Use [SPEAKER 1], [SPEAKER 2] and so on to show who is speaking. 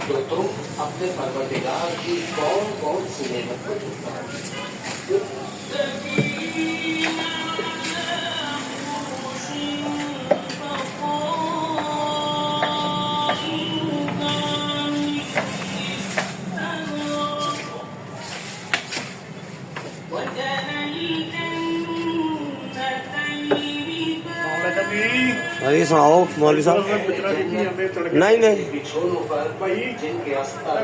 [SPEAKER 1] तो तुम अपने परवरदिगार की कौन कौन सी नेमत को चुकाओगे?
[SPEAKER 2] अरे सुनाओ मौलवी साहब। नहीं नहीं
[SPEAKER 1] बिछोनों पर जिनके अस्तर